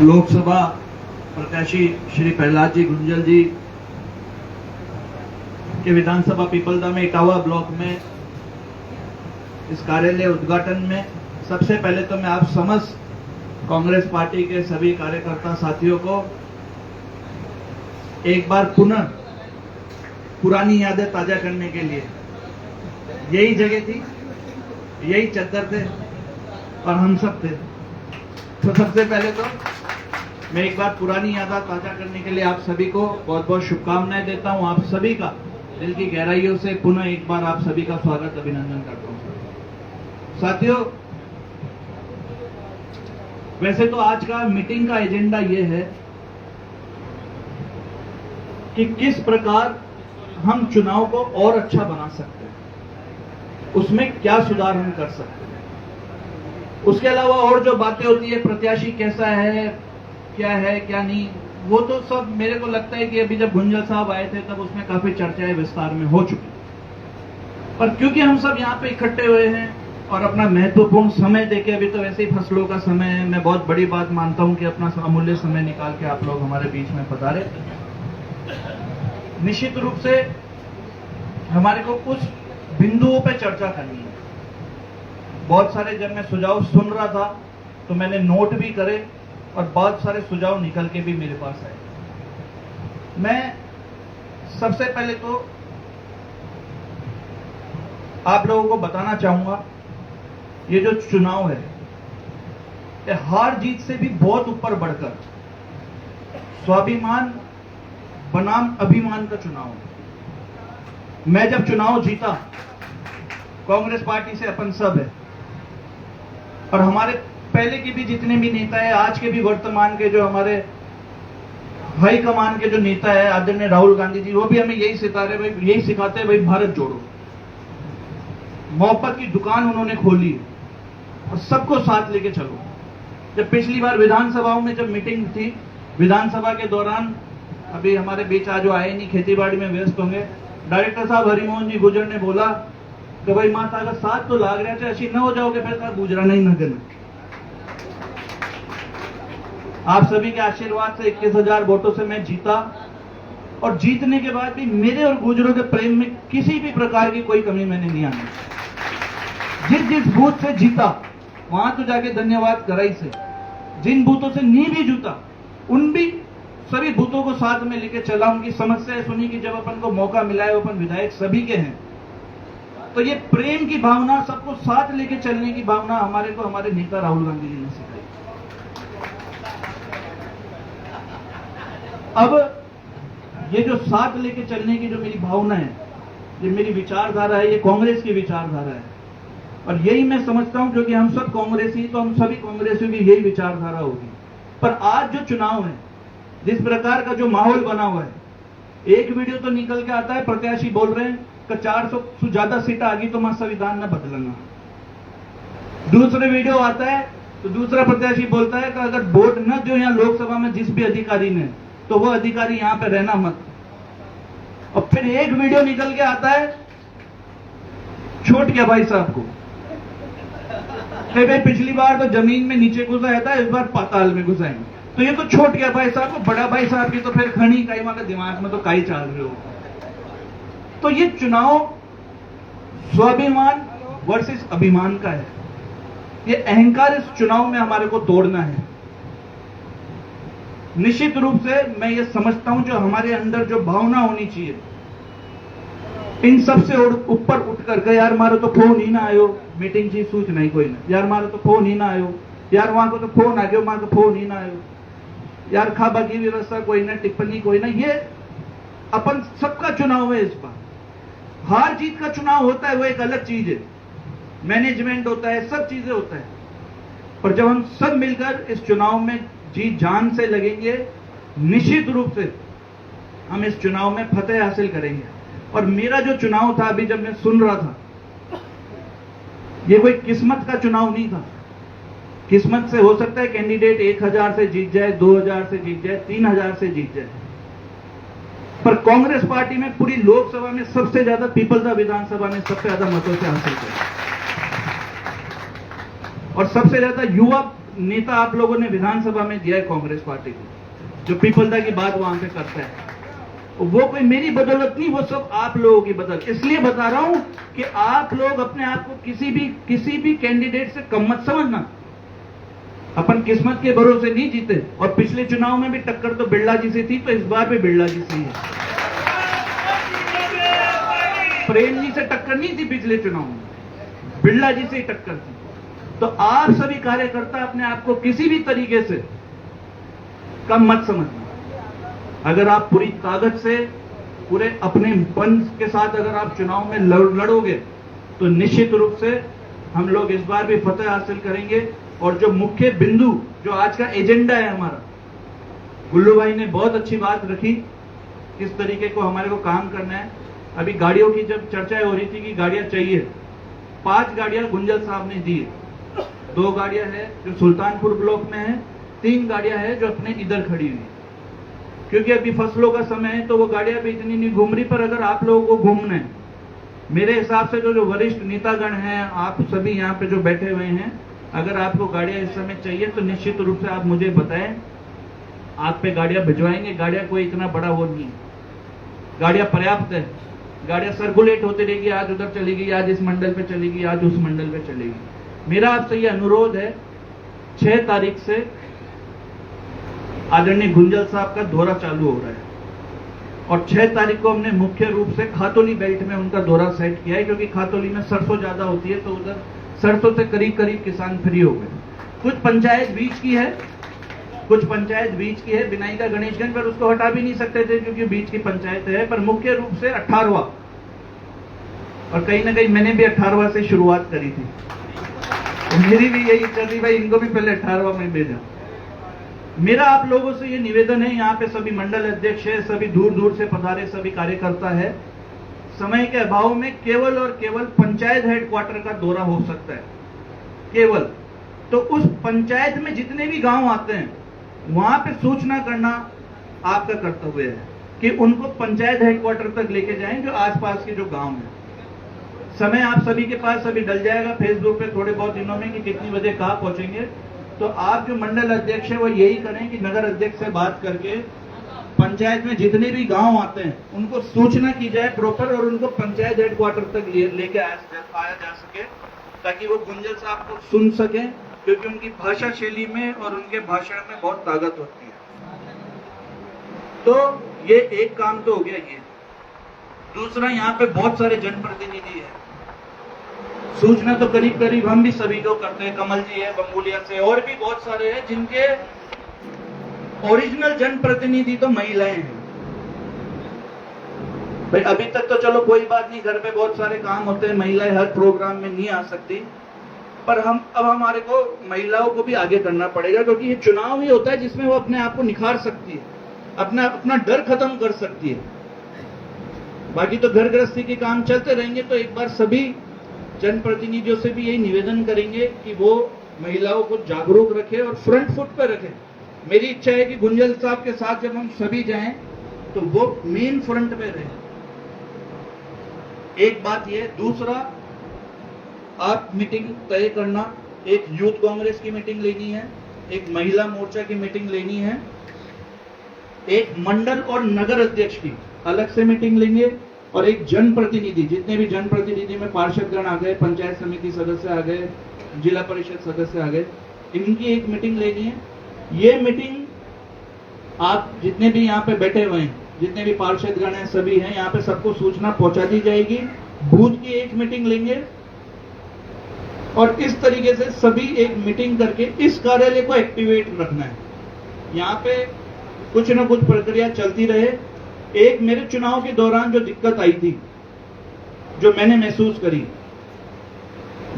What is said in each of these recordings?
लोकसभा प्रत्याशी श्री प्रहलाद जी गुंजल जी के विधानसभा पीपलदा में इटावा ब्लॉक में इस कार्यालय उद्घाटन में सबसे पहले तो मैं आप समस्त कांग्रेस पार्टी के सभी कार्यकर्ता साथियों को एक बार पुनः पुरानी यादें ताजा करने के लिए, यही जगह थी, यही चद्दर थे और हम सब थे। तो सबसे पहले तो मैं एक बार पुरानी यादें ताजा करने के लिए आप सभी को बहुत बहुत शुभकामनाएं देता हूं। आप सभी का दिल की गहराइयों से पुनः एक बार आप सभी का स्वागत अभिनंदन करता हूं। साथियों, वैसे तो आज का मीटिंग का एजेंडा ये है कि किस प्रकार हम चुनाव को और अच्छा बना सकते हैं, उसमें क्या सुधार हम कर सकते हैं। उसके अलावा और जो बातें होती है, प्रत्याशी कैसा है क्या नहीं, वो तो सब मेरे को लगता है कि अभी जब गुंजल साहब आए थे तब उसमें काफी चर्चाएं विस्तार में हो चुकी। पर क्योंकि हम सब यहाँ पे इकट्ठे हुए हैं और अपना महत्वपूर्ण समय देके, अभी तो वैसे ही फसलों का समय है, मैं बहुत बड़ी बात मानता हूं कि अपना अमूल्य समय निकाल के आप लोग हमारे बीच में पधारे। निश्चित रूप से हमारे को कुछ बिंदुओं पे चर्चा करनी है। बहुत सारे जब मैं सुझाव सुन रहा था तो मैंने नोट भी करे और बहुत सारे सुझाव निकल के भी मेरे पास आए। मैं सबसे पहले तो आप लोगों को बताना चाहूंगा, ये जो चुनाव है ये हार जीत से भी बहुत ऊपर बढ़कर स्वाभिमान बनाम अभिमान का चुनाव है। मैं जब चुनाव जीता, कांग्रेस पार्टी से अपन सब है और हमारे पहले के भी जितने भी नेता है, आज के भी वर्तमान के जो हमारे हाई कमान के जो नेता है आदरणीय राहुल गांधी जी, वो भी हमें यही सिखाते हैं भाई भारत जोड़ो। मोहब्बत की दुकान उन्होंने खोली और सबको साथ लेके चलो। जब पिछली बार विधानसभाओं में जब मीटिंग थी, विधानसभा के दौरान अभी हमारे बीच आज जो आए नहीं, खेतीबाड़ी में व्यस्त होंगे, डायरेक्टर साहब हरिमोहन जी गुजर ने बोला कि भाई माता का साथ तो लाग रहा है, ऐसी न हो जाओगे फिर साथ गुजरा नहीं न करना। आप सभी के आशीर्वाद से 21,000 वोटों से मैं जीता और जीतने के बाद भी मेरे और गुजरों के प्रेम में किसी भी प्रकार की कोई कमी मैंने नहीं आनी। जिस बूथ से जीता वहां तो जाके धन्यवाद कराई से, जिन बूथों से नहीं भी जीता उन भी सभी बूथों को साथ में लेके चला, उनकी समस्याएं सुनी कि जब अपन को मौका मिला है, अपन विधायक सभी के हैं, तो ये प्रेम की भावना, सबको साथ लेके चलने की भावना हमारे को हमारे नेता राहुल गांधी जी ने सिखाई। अब ये जो साथ लेके चलने की जो मेरी भावना है, ये मेरी विचारधारा है, ये कांग्रेस की विचारधारा है और यही मैं समझता हूं, क्योंकि हम सब कांग्रेसी, तो हम सभी कांग्रेसियों की यही विचारधारा होगी। पर आज जो चुनाव है, जिस प्रकार का जो माहौल बना हुआ है, एक वीडियो तो निकल के आता है, प्रत्याशी बोल रहे हैं कि 400 से ज्यादा सीट आ गई तो मैं संविधान न बदलूंगा। दूसरे वीडियो आता है तो दूसरा प्रत्याशी बोलता है कि अगर वोट न दो यहाँ लोकसभा में जिस भी अधिकारी ने, तो वो अधिकारी यहां पे रहना मत। और फिर एक वीडियो निकल के आता है, छोट गया भाई साहब को, भाई पिछली बार तो जमीन में नीचे घुसाया था, इस बार पाताल में घुसाएंगे। तो ये तो छोट गया भाई साहब को, बड़ा भाई साहब की तो फिर खड़ी कई वहां के दिमाग में तो काई चाल रहे हो। तो ये चुनाव स्वाभिमान वर्सेस अभिमान का है। ये अहंकार इस चुनाव में हमारे को तोड़ना है। निश्चित रूप से मैं ये समझता हूं, जो हमारे अंदर जो भावना होनी चाहिए, इन सब से ऊपर उठ करके, यार मारो तो फोन ही ना आयो, मीटिंग की सूचना ही कोई ना, यार मारो तो फोन ही ना आयो, यार वहां को तो फोन आ गयो, वहां को फोन ही ना आयो, यार खाबा की व्यवस्था कोई ना, टिप्पणी कोई ना। ये अपन सबका चुनाव है। इस बार हार जीत का चुनाव होता है, वो एक अलग चीज है, मैनेजमेंट होता है, सब चीजें होता है। पर जब हम सब मिलकर इस चुनाव में जी जान से लगेंगे, निश्चित रूप से हम इस चुनाव में फतेह हासिल करेंगे। और मेरा जो चुनाव था, अभी जब मैं सुन रहा था, ये कोई किस्मत का चुनाव नहीं था। किस्मत से हो सकता है कैंडिडेट 1,000 से जीत जाए, 2,000 से जीत जाए, 3,000 से जीत जाए, पर कांग्रेस पार्टी में पूरी लोकसभा में सबसे ज्यादा, पीपलदा विधानसभा में सबसे ज्यादा मतों से हासिल किया और सबसे ज्यादा युवा नेता आप लोगों ने विधानसभा में दिया है कांग्रेस पार्टी को, जो पीपलदा की बात वहां पे करता है, वो कोई मेरी बदौलत नहीं, वो सब आप लोगों की बदौलत। इसलिए बता रहा हूं कि आप लोग अपने आप को किसी भी कैंडिडेट से कम मत समझना। अपन किस्मत के भरोसे नहीं जीते, और पिछले चुनाव में भी टक्कर तो बिरला जी से थी, तो इस बार भी बिरला जी से ही है। प्रेम जी से टक्कर नहीं थी पिछले चुनाव में, बिरला जी से ही टक्कर थी। तो आप सभी कार्यकर्ता अपने आप को किसी भी तरीके से कम मत समझना। अगर आप पूरी ताकत से, पूरे अपने मन के साथ अगर आप चुनाव में लड़ोगे, तो निश्चित रूप से हम लोग इस बार भी फतेह हासिल करेंगे। और जो मुख्य बिंदु, जो आज का एजेंडा है हमारा, गुल्लू भाई ने बहुत अच्छी बात रखी, किस तरीके को हमारे को काम करना है। अभी गाड़ियों की जब चर्चा हो रही थी कि गाड़ियां चाहिए, 5 गाड़ियां गुंजल साहब ने दी है। 2 गाड़ियां है जो सुल्तानपुर ब्लॉक में है, 3 गाड़ियां है जो अपने इधर खड़ी हुई, क्योंकि अभी फसलों का समय है, तो वो गाड़ियां भी इतनी नहीं घूम रही। पर अगर आप लोगों को घूमना है, मेरे हिसाब से जो वरिष्ठ नेतागण हैं, आप सभी यहाँ पे जो बैठे हुए हैं, अगर आपको गाड़ियां इस समय चाहिए तो निश्चित रूप से आप मुझे बताएं, आप पे गाड़ियां भिजवाएंगे। गाड़ियां कोई इतना बड़ा वो नहीं है, गाड़ियां पर्याप्त है। गाड़ियां सर्कुलेट होती रहेगी, आज उधर चलेगी, आज इस मंडल पे चलेगी, आज उस मंडल पे चलेगी। मेरा आपसे ये अनुरोध है, 6 तारीख से आदरणीय गुंजल साहब का दौरा चालू हो रहा है, और 6 तारीख को हमने मुख्य रूप से खातोली बेल्ट में उनका दौरा सेट किया है, क्योंकि खातोली में सरसों ज्यादा होती है, तो उधर सरसों से करीब किसान फ्री हो गए। कुछ पंचायत बीच की है, बिनाई का गणेशगंज, पर उसको हटा भी नहीं सकते थे क्योंकि बीच की पंचायत है। पर मुख्य रूप से 18वां, और कहीं ना कहीं मैंने भी 18वां से शुरुआत करी थी, तो मेरी भी यही चल रही, भाई इनको भी पहले 18वां में भेजा। मेरा आप लोगों से ये निवेदन है, यहाँ पे सभी मंडल अध्यक्ष है, सभी दूर दूर से पधारे सभी कार्यकर्ता है, समय के अभाव में केवल और केवल पंचायत हेडक्वार्टर का दौरा हो सकता है, केवल। तो उस पंचायत में जितने भी गांव आते हैं, वहां पे सूचना करना आपका कर्तव्य है कि उनको पंचायत हेडक्वार्टर तक लेके जाएं, जो आसपास के जो गांव हैं। समय आप सभी के पास अभी डल जाएगा फेसबुक पे थोड़े बहुत दिनों में कि कितनी बजे कहाँ पहुंचेंगे। तो आप जो मंडल अध्यक्ष है वो यही करें कि नगर अध्यक्ष से बात करके पंचायत में जितने भी गांव आते हैं उनको सूचना की जाए प्रॉपर, और उनको पंचायत हेडक्वार्टर तक लेके आया जा सके, ताकि वो गुंजल साहब को सुन सके, क्योंकि उनकी भाषा शैली में और उनके भाषण में बहुत ताकत होती है। तो ये एक काम तो हो गया ये। दूसरा, यहाँ पे बहुत सारे जनप्रतिनिधि है, सूचना तो करीब करीब हम भी सभी को करते हैं, कमल जी है बंगुलिया से, और भी बहुत सारे हैं जिनके ओरिजिनल जनप्रतिनिधि तो महिलाएं हैं। भाई अभी तक तो चलो कोई बात नहीं, घर पे बहुत सारे काम होते हैं, महिलाएं हर प्रोग्राम में नहीं आ सकती, पर अब हमारे को महिलाओं को भी आगे करना पड़ेगा, क्योंकि ये चुनाव ही होता है जिसमें वो अपने आप को निखार सकती है, अपना डर खत्म कर सकती है। बाकी तो घर गृहस्थी के काम चलते रहेंगे। तो एक बार सभी जनप्रतिनिधियों से भी यही निवेदन करेंगे कि वो महिलाओं को जागरूक रखे और फ्रंट फुट पर रखे। मेरी इच्छा है कि गुंजल साहब के साथ जब हम सभी जाएं तो वो मेन फ्रंट पे रहे। एक बात ये। दूसरा, आप मीटिंग तय करना, एक यूथ कांग्रेस की मीटिंग लेनी है, एक महिला मोर्चा की मीटिंग लेनी है, एक मंडल और नगर अध्यक्ष की अलग से मीटिंग लेंगे, और एक जनप्रतिनिधि, जितने भी जनप्रतिनिधि में पार्षदगण आ गए, पंचायत समिति सदस्य आ गए, जिला परिषद सदस्य आ गए, इनकी एक मीटिंग लेनी है। ये मीटिंग आप जितने भी यहाँ पे बैठे हुए हैं, जितने भी पार्षदगण हैं, सभी हैं, यहाँ पे सबको सूचना पहुंचा दी जाएगी। बूथ की एक मीटिंग लेंगे, और इस तरीके से सभी एक मीटिंग करके इस कार्यालय को एक्टिवेट रखना है। यहाँ पे कुछ न कुछ प्रक्रिया चलती रहे। एक मेरे चुनाव के दौरान जो दिक्कत आई थी, जो मैंने महसूस करी,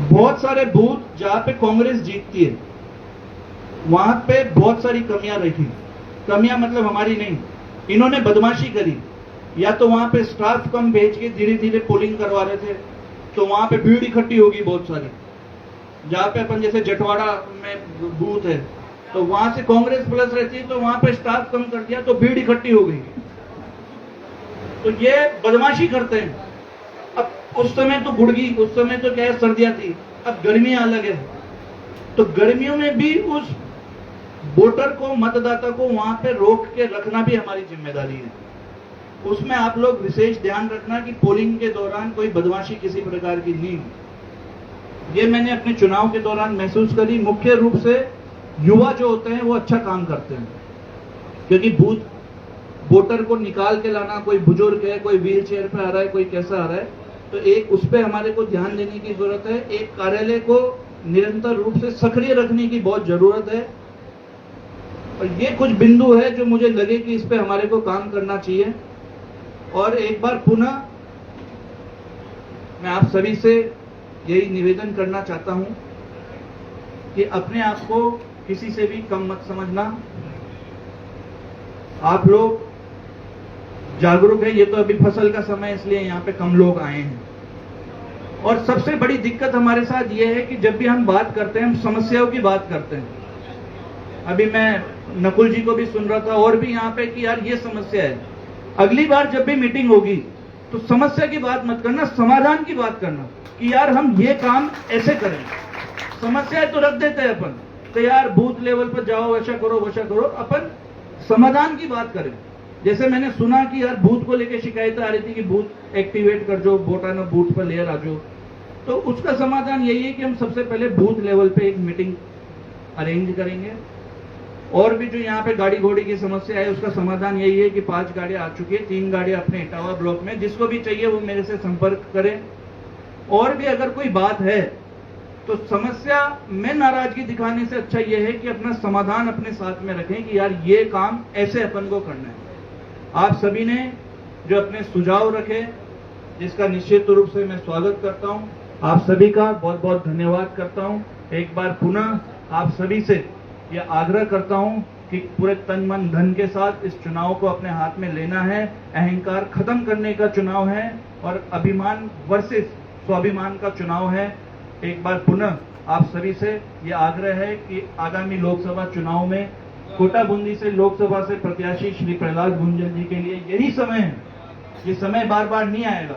बहुत सारे बूथ जहां पे कांग्रेस जीतती है वहां पे बहुत सारी कमियां रही। कमियां मतलब हमारी नहीं, इन्होंने बदमाशी करी। या तो वहां पे स्टाफ कम भेज के धीरे धीरे पोलिंग करवा रहे थे, तो वहां पे भीड़ इकट्ठी होगी बहुत सारी। जहां पे अपन जैसे जटवाड़ा में बूथ है, तो वहां से कांग्रेस प्लस रहती है, तो वहां पे स्टाफ कम कर दिया तो भीड़ इकट्ठी हो गई। तो ये बदमाशी करते हैं। अब उस समय तो गुड़गी, उस समय तो क्या है, सर्दियां थी, अब गर्मियां अलग है। तो गर्मियों में भी उस वोटर को, मतदाता को वहां पे रोक के रखना भी हमारी जिम्मेदारी है। उसमें आप लोग विशेष ध्यान रखना कि पोलिंग के दौरान कोई बदमाशी किसी प्रकार की नहीं हो। ये मैंने अपने चुनाव के दौरान महसूस करी। मुख्य रूप से युवा जो होते हैं वो अच्छा काम करते हैं, क्योंकि बूथ वोटर को निकाल के लाना, कोई बुजुर्ग है, कोई व्हील चेयर पे आ रहा है, कोई कैसा आ रहा है, तो एक उस पर हमारे को ध्यान देने की जरूरत है। एक कार्यालय को निरंतर रूप से सक्रिय रखने की बहुत जरूरत है। और ये कुछ बिंदु है जो मुझे लगे कि इस पे हमारे को काम करना चाहिए। और एक बार पुनः मैं आप सभी से यही निवेदन करना चाहता हूं कि अपने आप को किसी से भी कम मत समझना। आप लोग जागरूक है। ये तो अभी फसल का समय है, इसलिए यहाँ पे कम लोग आए हैं। और सबसे बड़ी दिक्कत हमारे साथ ये है कि जब भी हम बात करते हैं, हम समस्याओं की बात करते हैं। अभी मैं नकुल जी को भी सुन रहा था और भी यहाँ पे कि यार ये समस्या है। अगली बार जब भी मीटिंग होगी तो समस्या की बात मत करना, समाधान की बात करना कि यार हम ये काम ऐसे करें। समस्या तो रख देते हैं अपन, तो यार बूथ लेवल पर जाओ, ऐसा करो वैसा करो। अपन समाधान की बात करें। जैसे मैंने सुना कि यार बूथ को लेकर शिकायतें आ रही थी कि बूथ एक्टिवेट कर जो, वोटा ना बूथ पर लेयर आ जो, तो उसका समाधान यही है कि हम सबसे पहले बूथ लेवल पे एक मीटिंग अरेंज करेंगे। और भी जो यहाँ पे गाड़ी घोड़ी की समस्या है उसका समाधान यही है कि 5 गाड़ियां आ चुकी है, 3 गाड़ियां अपने इटावा ब्लॉक में। जिसको भी चाहिए वो मेरे से संपर्क करें। और भी अगर कोई बात है तो समस्या में नाराजगी दिखाने से अच्छा यह है कि अपना समाधान अपने साथ में रखें कि यार ये काम ऐसे अपन को करना है। आप सभी ने जो अपने सुझाव रखे, जिसका निश्चित रूप से मैं स्वागत करता हूं। आप सभी का बहुत बहुत धन्यवाद करता हूं। एक बार पुनः आप सभी से यह आग्रह करता हूं कि पूरे तन मन धन के साथ इस चुनाव को अपने हाथ में लेना है। अहंकार खत्म करने का चुनाव है और अभिमान वर्सेस स्वाभिमान का चुनाव है। एक बार पुनः आप सभी से यह आग्रह है कि आगामी लोकसभा चुनाव में कोटा बूंदी से लोकसभा से प्रत्याशी श्री प्रहलाद गुंजल जी के लिए यही समय है। ये समय बार बार नहीं आएगा,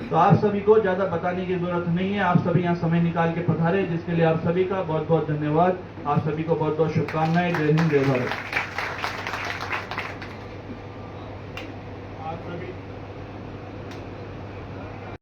तो आप सभी को ज्यादा बताने की जरूरत नहीं है। आप सभी यहाँ समय निकाल के पधारे, जिसके लिए आप सभी का बहुत बहुत धन्यवाद। आप सभी को बहुत बहुत शुभकामनाएं। जय हिंद, जय भारत।